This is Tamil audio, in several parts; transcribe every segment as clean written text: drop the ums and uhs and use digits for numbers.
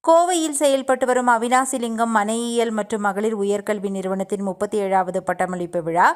கோவையில் செயல்பட்டு வரும் அவினாசிலிங்கம் மனையியல் மற்றும் மகளிர் உயர்கல்வி நிறுவனத்தின் 37வது பட்டமளிப்பு விழா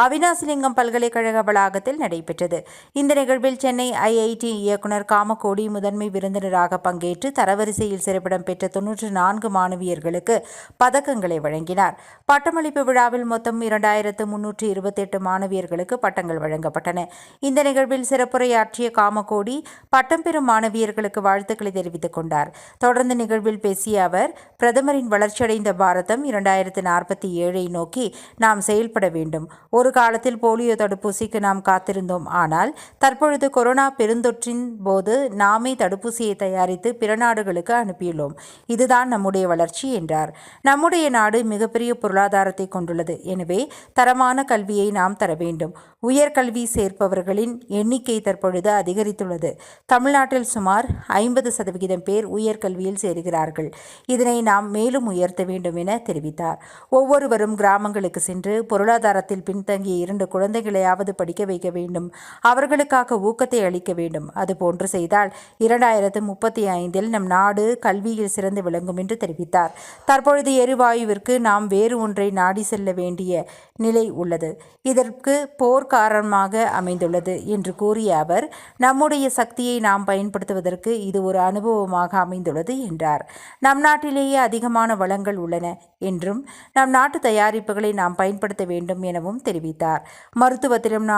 அவினாசிலிங்கம் பல்கலைக்கழக வளாகத்தில் நடைபெற்றது. இந்த நிகழ்வில் சென்னை IIT இயக்குனர் காமகோடி முதன்மை விருந்தினராக பங்கேற்று தரவரிசையில் சிறப்பிடம் பெற்ற 94 மாணவியர்களுக்கு பதக்கங்களை வழங்கினார். பட்டமளிப்பு விழாவில் மொத்தம் 2328 மாணவியர்களுக்கு பட்டங்கள் வழங்கப்பட்டன. இந்த நிகழ்வில் சிறப்புரையாற்றிய காமகோடி பட்டம் பெறும் மாணவியர்களுக்கு வாழ்த்துக்களை தெரிவித்துக் கொண்டார். தொடர்ந்து நிகழ்வில் பேசிய அவர், பிரதமரின் வளர்ச்சியடைந்த பாரதம் 2047 நோக்கி நாம் செயல்பட வேண்டும். ஒரு காலத்தில் போலியோ தடுப்பூசிக்கு நாம் காத்திருந்தோம். ஆனால் தற்பொழுது கொரோனா பெருந்தொற்றின் போது நாமே தடுப்பூசியை தயாரித்து பிற நாடுகளுக்கு அனுப்பியுள்ளோம். இதுதான் நம்முடைய வளர்ச்சி என்றார். நம்முடைய நாடு மிகப்பெரிய பொருளாதாரத்தை கொண்டுள்ளது. எனவே தரமான கல்வியை நாம் தர வேண்டும். உயர்கல்வி சேர்ப்பவர்களின் எண்ணிக்கை தற்பொழுது அதிகரித்துள்ளது. தமிழ்நாட்டில் சுமார் 50% பேர் உயர்கல்வியில் சேருகிறார்கள். இதனை நாம் மேலும் உயர்த்த வேண்டும் என தெரிவித்தார். ஒவ்வொருவரும் கிராமங்களுக்கு சென்று பொருளாதாரத்தில் பின்தங்கிய 2 குழந்தைகளையாவது படிக்க வைக்க வேண்டும். அவர்களுக்காக ஊக்கத்தை அளிக்க வேண்டும். அதுபோன்று செய்தால் 2035 நம் நாடு கல்வியில் சிறந்து விளங்கும் என்று தெரிவித்தார். தற்பொழுது எரிவாயுவிற்கு நாம் வேறு ஒன்றை நாடி செல்ல வேண்டிய நிலை உள்ளது. இதற்கு போர் காரணமாக அமைந்துள்ளது என்று கூறிய அவர், நம்முடைய சக்தியை நாம் பயன்படுத்துவதற்கு இது ஒரு அனுபவமாக அமைந்துள்ளது என்றார். நம் நாட்டிலேயே அதிகமான வளங்கள் உள்ளன என்றும் நம் நாட்டு தயாரிப்புகளை நாம் பயன்படுத்த வேண்டும் எனவும் தெரிவித்தார். மருத்துவத்திலும்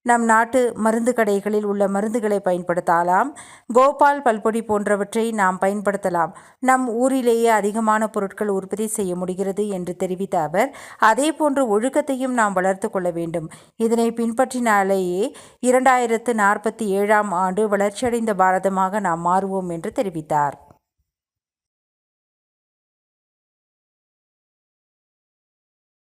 நம் நாட்டு மருந்து கடைகளில் உள்ள மருந்துகளை பயன்படுத்தலாம். கோபால் பல்பொடி போன்றவற்றை நாம் பயன்படுத்தலாம். நம் ஊரிலேயே அதிகமான பொருட்கள் உற்பத்தி செய்ய முடிகிறது என்று தெரிவித்த அவர், அதேபோன்று ஒழுக்கத்தையும் நாம் வளர்த்து கொள்ள வேண்டும். இதனை பின்பற்றினாலேயே 2047 வளர்ச்சியடைந்த பாரதமாக நாம் மாறுவோம் என்று தெரிவித்தார்.